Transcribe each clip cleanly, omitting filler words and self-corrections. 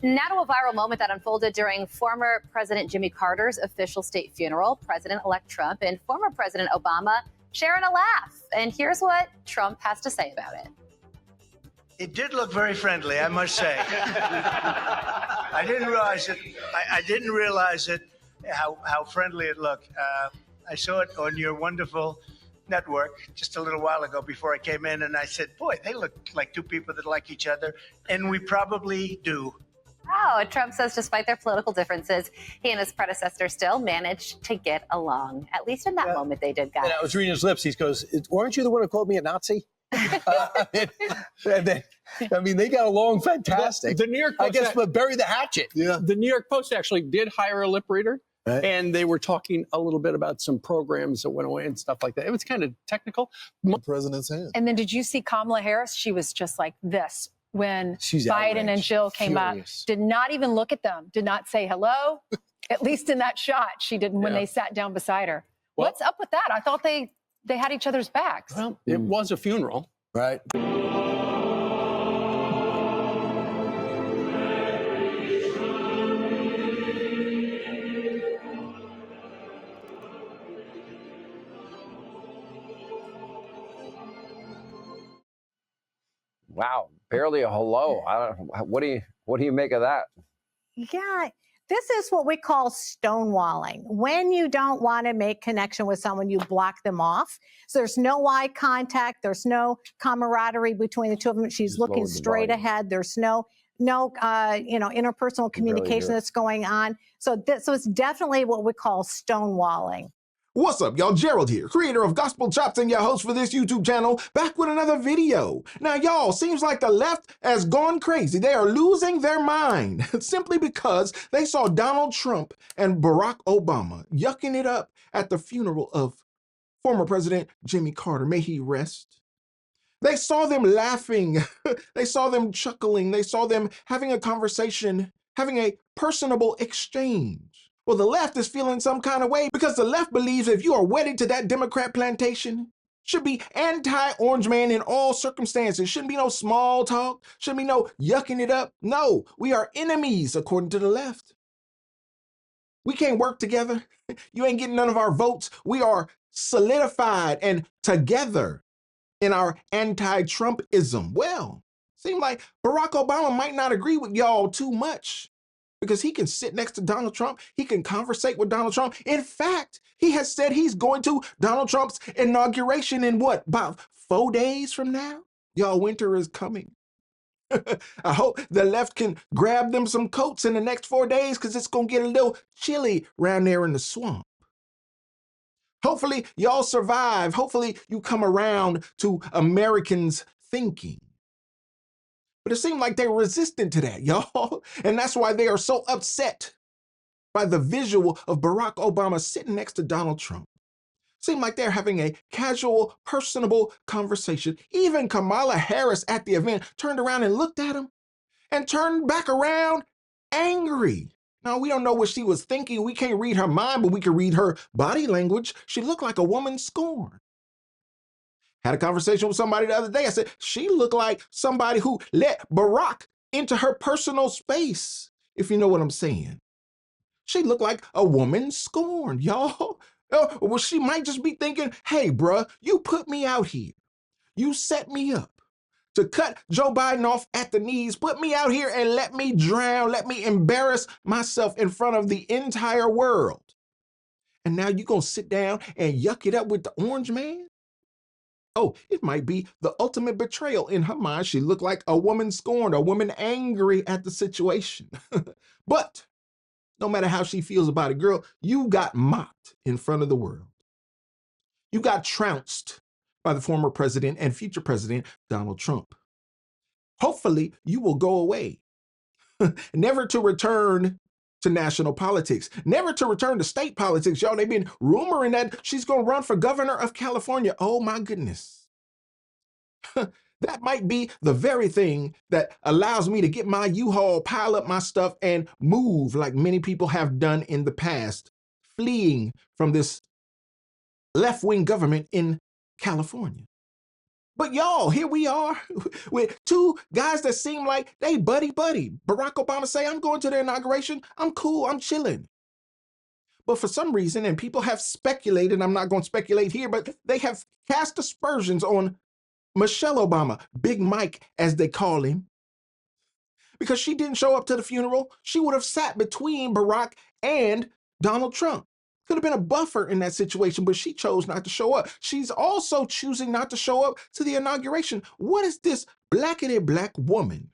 Now to a viral moment that unfolded during former President Jimmy Carter's official state funeral. President-elect Trump and former President Obama sharing a laugh. And here's what Trump has to say about it. It did look very friendly, I must say. I didn't realize it. I didn't realize it, how friendly it looked. I saw it on your wonderful network just a little while ago before I came in, and I said, boy, they look like two people that like each other, and we probably do. Wow, Trump says despite their political differences, he and his predecessor still managed to get along. At least in that moment they did, guys. And I was reading his lips. He goes, weren't you the one who called me a Nazi? I mean, they got along fantastic. The New York Post, I guess, but bury the hatchet. Yeah. The New York Post actually did hire a lip reader. Right. And they were talking a little bit about some programs that went away and stuff like that. It was kind of technical. The president's hand. And then did you see Kamala Harris? She was just like this when She's Biden outraged. and Jill came Furious. up. Did not even look at them. Did not say hello. At least in that shot, she didn't when they sat down beside her. Well- What's up with that? I thought they had each other's backs. Well, it was a funeral. Right. Wow, barely a hello. I don't. What do you make of that? Yeah, this is what we call stonewalling. When you don't want to make connection with someone, you block them off. So there's no eye contact. There's no camaraderie between the two of them. She's looking lowered the straight volume. ahead. There's no interpersonal communication hear it. that's going on. So it's definitely what we call stonewalling. What's up, y'all? Gerald here, creator of Gospel Chops and your host for this YouTube channel, back with another video. Now, y'all, seems like the left has gone crazy. They are losing their mind simply because they saw Donald Trump and Barack Obama yucking it up at the funeral of former President Jimmy Carter. May he rest. They saw them laughing. They saw them chuckling. They saw them having a conversation, having a personable exchange. Well, the left is feeling some kind of way because the left believes if you are wedded to that Democrat plantation, should be anti-orange man in all circumstances. Shouldn't be no small talk. Shouldn't be no yucking it up. No, we are enemies according to the left. We can't work together. You ain't getting none of our votes. We are solidified and together in our anti-Trumpism. Well, seems like Barack Obama might not agree with y'all too much, because he can sit next to Donald Trump. He can conversate with Donald Trump. In fact, he has said he's going to Donald Trump's inauguration in what, about 4 days from now? Y'all, winter is coming. I hope the left can grab them some coats in the next 4 days, because it's going to get a little chilly around there in the swamp. Hopefully y'all survive. Hopefully you come around to Americans thinking. But it seemed like they were resistant to that, y'all. And that's why they are so upset by the visual of Barack Obama sitting next to Donald Trump. Seemed like they're having a casual, personable conversation. Even Kamala Harris at the event turned around and looked at him and turned back around angry. Now, we don't know what she was thinking. We can't read her mind, but we can read her body language. She looked like a woman scorned. Had a conversation with somebody the other day. I said, she looked like somebody who let Barack into her personal space, if you know what I'm saying. She looked like a woman scorned, y'all. Well, she might just be thinking, hey, bruh, you put me out here. You set me up to cut Joe Biden off at the knees, put me out here and let me drown, let me embarrass myself in front of the entire world. And now you gonna sit down and yuck it up with the orange man? Oh, it might be the ultimate betrayal in her mind. She looked like a woman scorned, a woman angry at the situation. But no matter how she feels about it, girl, you got mocked in front of the world. You got trounced by the former president and future president, Donald Trump. Hopefully, you will go away, never to return to national politics, never to return to state politics. Y'all, they've been rumoring that she's going to run for governor of California. Oh, my goodness. That might be the very thing that allows me to get my U-Haul, pile up my stuff, and move like many people have done in the past, fleeing from this left-wing government in California. But y'all, here we are with two guys that seem like they buddy-buddy. Barack Obama say, I'm going to the inauguration. I'm cool. I'm chilling. But for some reason, and people have speculated, I'm not going to speculate here, but they have cast aspersions on Michelle Obama, Big Mike, as they call him, because she didn't show up to the funeral. She would have sat between Barack and Donald Trump. Could have been a buffer in that situation, but she chose not to show up. She's also choosing not to show up to the inauguration. What is this blackety-black woman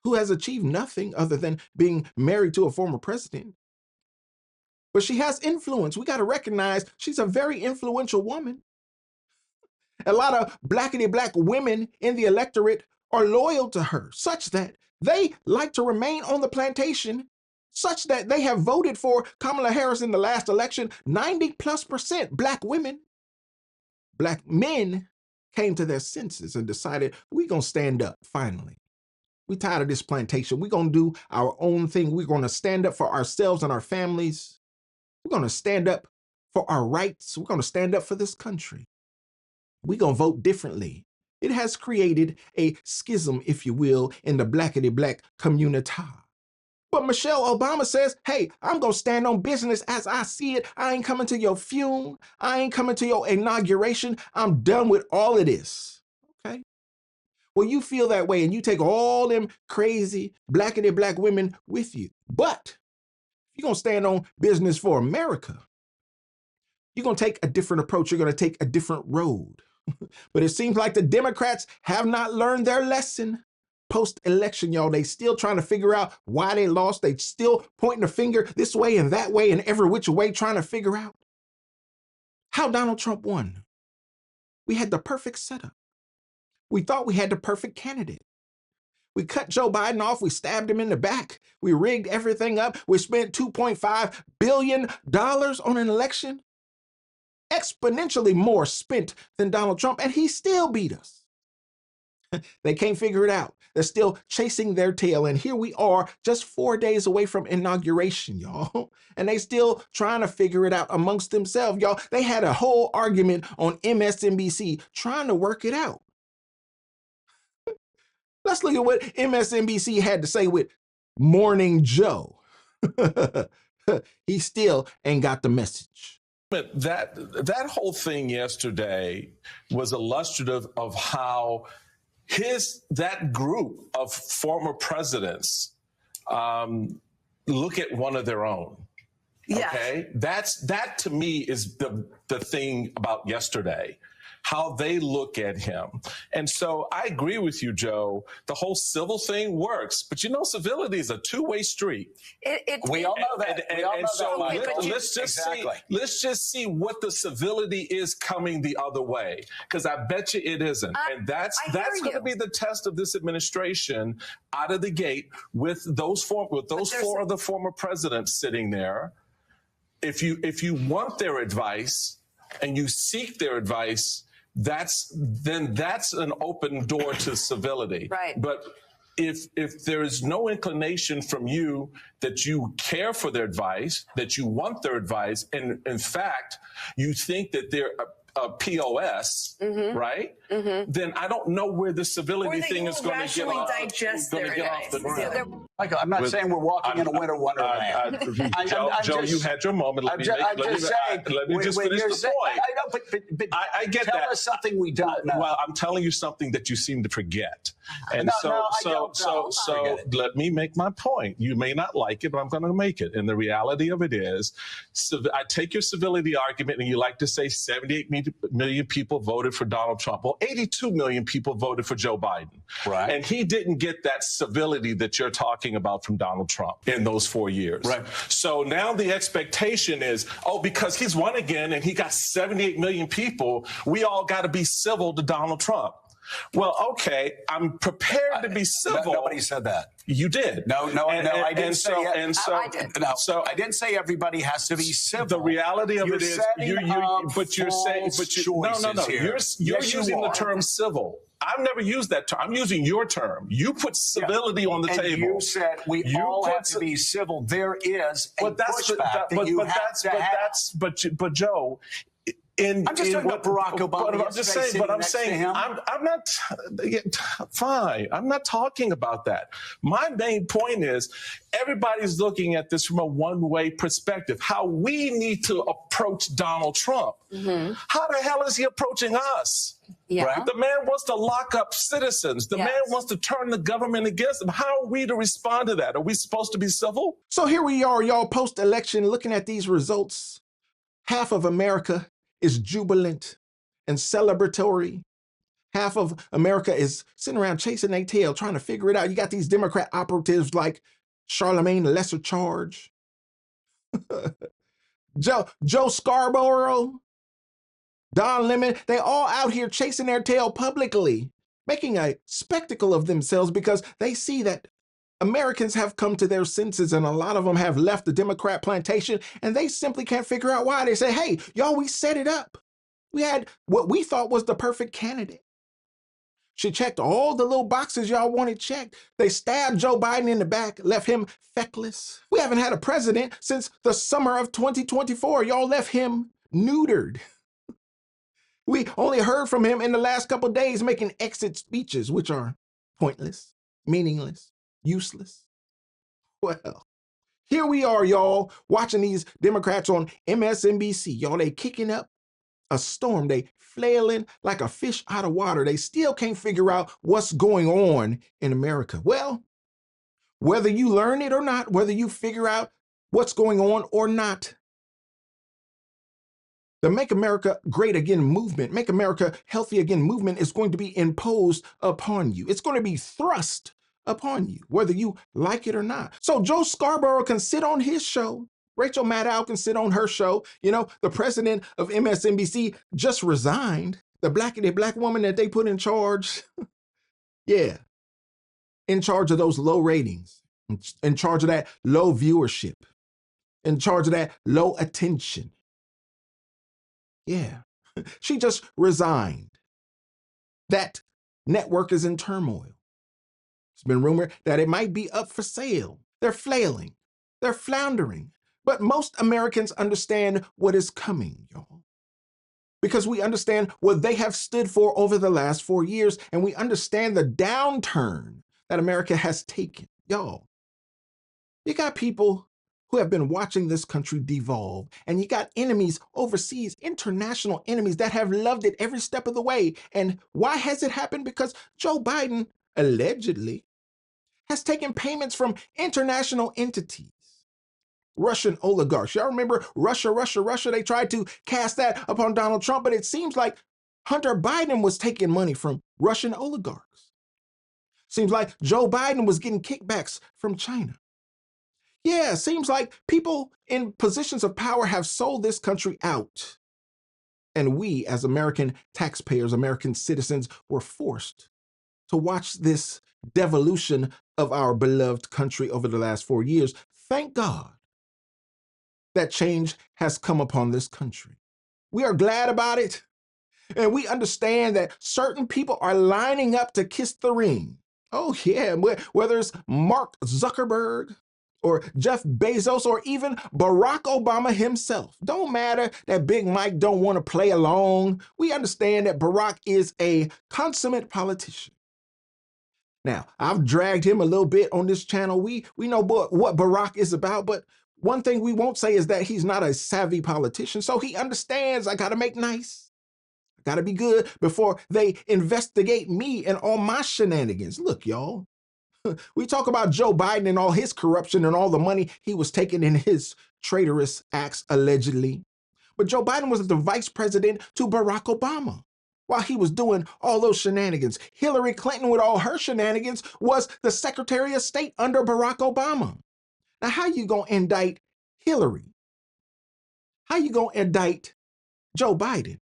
who has achieved nothing other than being married to a former president? But she has influence. We got to recognize she's a very influential woman. A lot of blackety-black women in the electorate are loyal to her, such that they like to remain on the plantation, such that they have voted for Kamala Harris in the last election. 90+% black women. Black men came to their senses and decided, we're going to stand up finally. We're tired of this plantation. We're going to do our own thing. We're going to stand up for ourselves and our families. We're going to stand up for our rights. We're going to stand up for this country. We're going to vote differently. It has created a schism, if you will, in the blackety-black community. But Michelle Obama says, hey, I'm going to stand on business as I see it. I ain't coming to your funeral. I ain't coming to your inauguration. I'm done with all of this. Okay? Well, you feel that way and you take all them crazy blackety-black women with you. But if you're going to stand on business for America, you're going to take a different approach. You're going to take a different road. But it seems like the Democrats have not learned their lesson. Post-election, y'all, they still trying to figure out why they lost. They still pointing the finger this way and that way and every which way, trying to figure out how Donald Trump won. We had the perfect setup. We thought we had the perfect candidate. We cut Joe Biden off. We stabbed him in the back. We rigged everything up. We spent $2.5 billion on an election. Exponentially more spent than Donald Trump, and he still beat us. They can't figure it out. They're still chasing their tail, and here we are just 4 days away from inauguration, y'all. And they still trying to figure it out amongst themselves, y'all. They had a whole argument on MSNBC trying to work it out. Let's look at what MSNBC had to say with Morning Joe. He still ain't got the message. But that whole thing yesterday was illustrative of how that group of former presidents look at one of their own. Yes. Okay, that to me is the thing about yesterday, how they look at him. And so I agree with you, Joe. The whole civil thing works, but you know, civility is a two-way street. We all know that. Let's just see what the civility is coming the other way, because I bet you it isn't. And that's going to be the test of this administration out of the gate with those four of the former presidents sitting there. If you want their advice and you seek their advice, that's an open door to civility. Right. But if there is no inclination from you that you care for their advice, that you want their advice, and in fact, you think that they're a POS, right? Then I don't know where the civility thing is going to get off. Michael, I'm not saying we're walking in a winter wonderland. Joe, you had your moment. Let me just finish the point. I know, but I get tell that. us something we don't know. Well, I'm telling you something that you seem to forget. And so let me make my point. You may not like it, but I'm going to make it. And the reality of it is, I take your civility argument, and you like to say 78 million people voted for Donald Trump. Well, 82 million people voted for Joe Biden. Right. And he didn't get that civility that you're talking about from Donald Trump in those 4 years. Right. So now the expectation is, because he's won again and he got 78 million people, we all got to be civil to Donald Trump. Well, okay, I'm prepared to be civil. Nobody said that. You did. No, I didn't say it. I did. I didn't say everybody has to be civil. The reality of it is, you're saying, you're using the term civil. I've never used that term. I'm using your term. You put civility on the table. You said we all have to be civil. There is a pushback that you have to have. But Joe, I'm just talking about Barack Obama. But I'm just saying. But I'm saying. I'm not. Fine. I'm not talking about that. My main point is everybody's looking at this from a one-way perspective. How we need to approach Donald Trump. Mm-hmm. How the hell is he approaching us? Yeah. Right? The man wants to lock up citizens. The man wants to turn the government against him. How are we to respond to that? Are we supposed to be civil? So here we are, y'all, post-election, looking at these results. Half of America is jubilant and celebratory. Half of America is sitting around chasing their tail, trying to figure it out. You got these Democrat operatives like Charlemagne Lesser Charge, Joe Scarborough, Don Lemon. They all out here chasing their tail publicly, making a spectacle of themselves because they see that Americans have come to their senses and a lot of them have left the Democrat plantation and they simply can't figure out why. They say, hey, y'all, we set it up. We had what we thought was the perfect candidate. She checked all the little boxes y'all wanted checked. They stabbed Joe Biden in the back, left him feckless. We haven't had a president since the summer of 2024. Y'all left him neutered. We only heard from him in the last couple of days making exit speeches, which are pointless, meaningless, useless. Well, here we are, y'all, watching these Democrats on MSNBC. Y'all, they kicking up a storm. They flailing like a fish out of water. They still can't figure out what's going on in America. Well, whether you learn it or not, whether you figure out what's going on or not, the Make America Great Again movement, Make America Healthy Again movement is going to be imposed upon you. It's going to be thrust upon you, whether you like it or not. So Joe Scarborough can sit on his show. Rachel Maddow can sit on her show. You know, the president of MSNBC just resigned. The black woman that they put in charge. Yeah. In charge of those low ratings, in charge of that low viewership, in charge of that low attention. Yeah. She just resigned. That network is in turmoil. It's been rumored that it might be up for sale. They're flailing. They're floundering. But most Americans understand what is coming, y'all. Because we understand what they have stood for over the last 4 years, and we understand the downturn that America has taken. Y'all, you got people who have been watching this country devolve, and you got enemies overseas, international enemies that have loved it every step of the way. And why has it happened? Because Joe Biden, allegedly, has taken payments from international entities. Russian oligarchs. Y'all remember Russia? They tried to cast that upon Donald Trump, but it seems like Hunter Biden was taking money from Russian oligarchs. Seems like Joe Biden was getting kickbacks from China. Yeah, seems like people in positions of power have sold this country out. And we, as American taxpayers, American citizens, were forced to watch this devolution of our beloved country over the last 4 years. Thank God that change has come upon this country. We are glad about it, and we understand that certain people are lining up to kiss the ring. Oh yeah, whether it's Mark Zuckerberg or Jeff Bezos or even Barack Obama himself. Don't matter that Big Mike don't want to play along. We understand that Barack is a consummate politician. Now, I've dragged him a little bit on this channel. We know what Barack is about, but one thing we won't say is that he's not a savvy politician. So he understands I got to make nice. I got to be good before they investigate me and all my shenanigans. Look, y'all, we talk about Joe Biden and all his corruption and all the money he was taking in his traitorous acts, allegedly. But Joe Biden was the vice president to Barack Obama while he was doing all those shenanigans. Hillary Clinton, with all her shenanigans, was the Secretary of State under Barack Obama. Now, how you gonna indict Hillary? How you gonna indict Joe Biden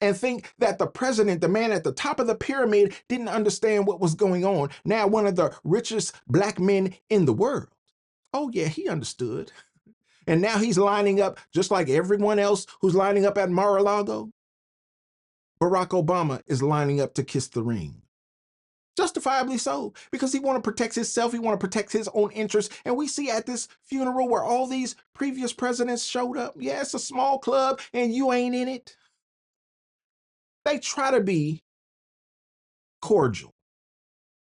and think that the president, the man at the top of the pyramid, didn't understand what was going on? Now, one of the richest black men in the world. Oh yeah, he understood. And now he's lining up just like everyone else who's lining up at Mar-a-Lago. Barack Obama is lining up to kiss the ring. Justifiably so, because he want to protect himself, he want to protect his own interests. And we see at this funeral where all these previous presidents showed up. Yeah, it's a small club and you ain't in it. They try to be cordial,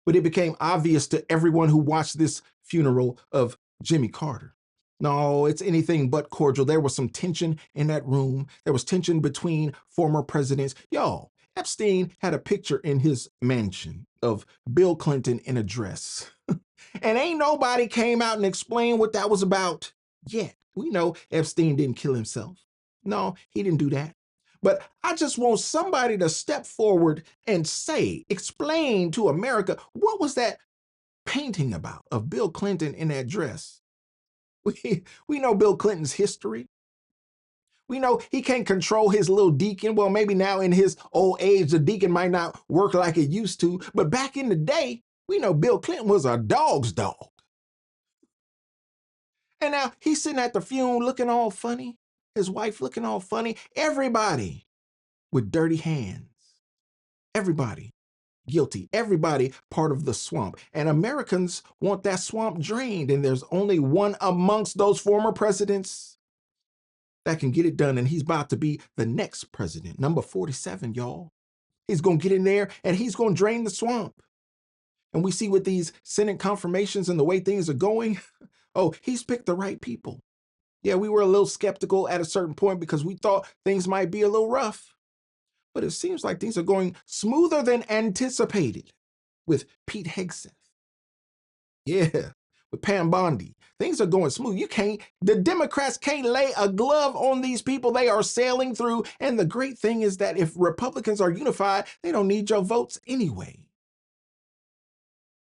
but it became obvious to everyone who watched this funeral of Jimmy Carter. No, it's anything but cordial. There was some tension in that room. There was tension between former presidents. Y'all, Epstein had a picture in his mansion of Bill Clinton in a dress. And ain't nobody came out and explained what that was about yet. We know Epstein didn't kill himself. No, he didn't do that. But I just want somebody to step forward and explain to America, what was that painting about of Bill Clinton in that dress? We know Bill Clinton's history. We know he can't control his little deacon. Well, maybe now in his old age, the deacon might not work like it used to. But back in the day, we know Bill Clinton was a dog's dog. And now he's sitting at the funeral looking all funny. His wife looking all funny. Everybody with dirty hands. Everybody guilty. Everybody part of the swamp. And Americans want that swamp drained. And there's only one amongst those former presidents that can get it done. And he's about to be the next president, number 47, y'all. He's going to get in there and he's going to drain the swamp. And we see with these Senate confirmations and the way things are going, oh, he's picked the right people. Yeah, we were a little skeptical at a certain point because we thought things might be a little rough. But it seems like things are going smoother than anticipated with Pete Hegseth. Yeah, with Pam Bondi. Things are going smooth. The Democrats can't lay a glove on these people. They are sailing through. And the great thing is that if Republicans are unified, they don't need your votes anyway.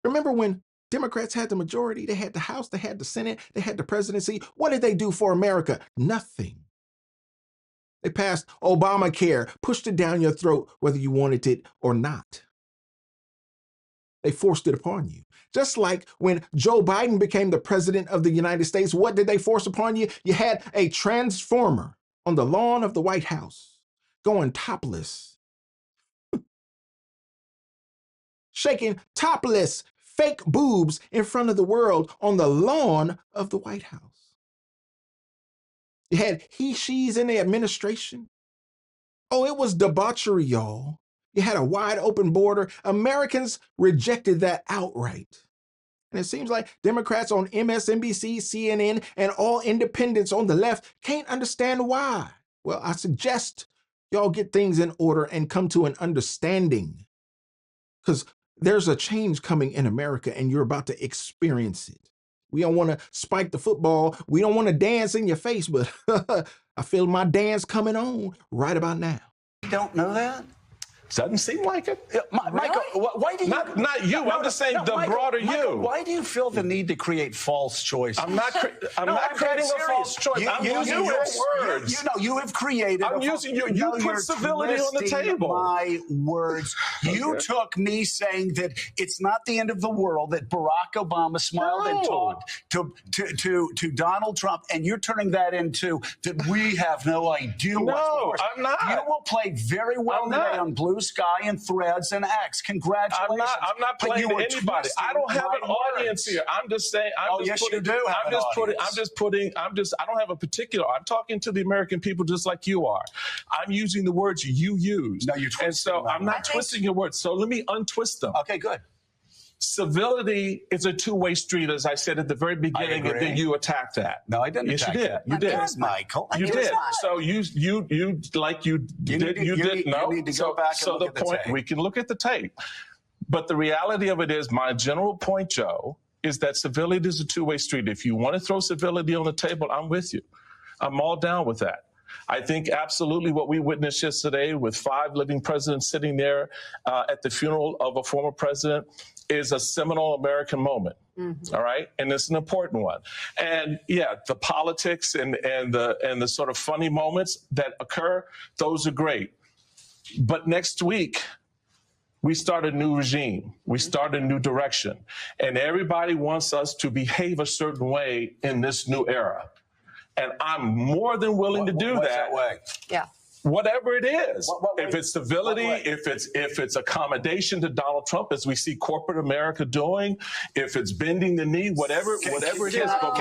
Remember when Democrats had the majority? They had the House, they had the Senate, they had the presidency. What did they do for America? Nothing. They passed Obamacare, pushed it down your throat whether you wanted it or not. They forced it upon you. Just like when Joe Biden became the president of the United States, what did they force upon you? You had a transformer on the lawn of the White House going topless, shaking topless fake boobs in front of the world on the lawn of the White House. You had he-she's in the administration. Oh, it was debauchery, y'all. You had a wide open border. Americans rejected that outright. And it seems like Democrats on MSNBC, CNN, and all independents on the left can't understand why. Well, I suggest y'all get things in order and come to an understanding. Because there's a change coming in America and you're about to experience it. We don't want to spike the football. We don't want to dance in your face, but I feel my dance coming on right about now. You don't know that? Doesn't seem like it. Michael, why do you... Not you. I'm just saying the Michael, broader Michael, you. Why do you feel the need to create false choices? I'm not creating a false choice. I'm using your words. You have created... I'm using you. You put civility on the table. My words. Okay. You took me saying that it's not the end of the world, that Barack Obama smiled and talked to Donald Trump, and you're turning that into that we have no idea what's No, I'm not. You will play very well today on Blue Sky and Threads and X. Congratulations. I'm not playing to anybody. I don't have an audience here. I'm just saying. I don't have a particular. I'm talking to the American people just like you are. I'm using the words you use. No, you twisted and so I'm not twisting your words. So let me untwist them. Okay, good. Civility is a two-way street, as I said at the very beginning, and then you attacked that. No, I didn't. Yes, you did. You did, Michael. You did. So you did. No. You need to go back and look at the tape. We can look at the tape, but the reality of it is, my general point, Joe, is that civility is a two-way street. If you want to throw civility on the table, I'm with you. I'm all down with that. I think absolutely what we witnessed yesterday with 5 living presidents sitting there at the funeral of a former president is a seminal American moment. Mm-hmm. All right. And it's an important one. And yeah, the politics and the sort of funny moments that occur, those are great. But next week, we start a new regime. We start a new direction. And everybody wants us to behave a certain way in this new era. And I'm more than willing to do that. That way? Yeah. whatever it is. What way? If it's civility, What way? if it's accommodation to Donald Trump, as we see corporate America doing, if it's bending the knee, whatever it is. But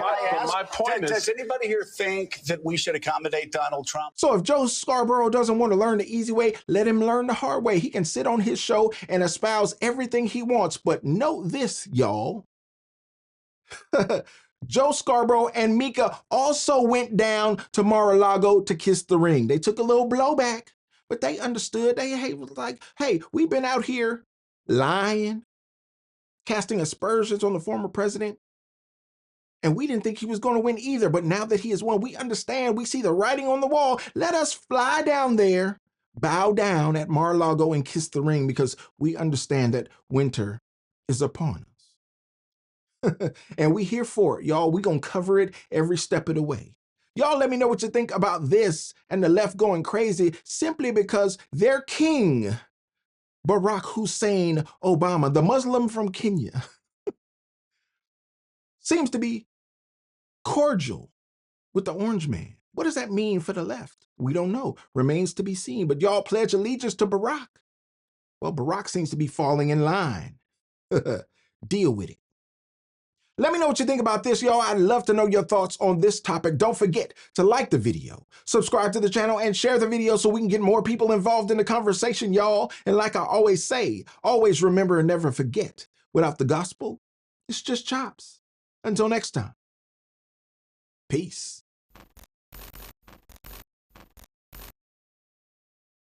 my point is, does anybody here think that we should accommodate Donald Trump? So if Joe Scarborough doesn't want to learn the easy way, let him learn the hard way. He can sit on his show and espouse everything he wants. But note this, y'all. Joe Scarborough and Mika also went down to Mar-a-Lago to kiss the ring. They took a little blowback, but they understood. They was like, hey, we've been out here lying, casting aspersions on the former president, and we didn't think he was going to win either. But now that he has won, we understand. We see the writing on the wall. Let us fly down there, bow down at Mar-a-Lago and kiss the ring, because we understand that winter is upon us. And we here for it, y'all. We gonna cover it every step of the way. Y'all let me know what you think about this and the left going crazy simply because their king, Barack Hussein Obama, the Muslim from Kenya, seems to be cordial with the orange man. What does that mean for the left? We don't know. Remains to be seen. But y'all pledge allegiance to Barack. Well, Barack seems to be falling in line. Deal with it. Let me know what you think about this, y'all. I'd love to know your thoughts on this topic. Don't forget to like the video, subscribe to the channel, and share the video so we can get more people involved in the conversation, y'all. And like I always say, always remember and never forget, without the gospel, it's just chops. Until next time, peace.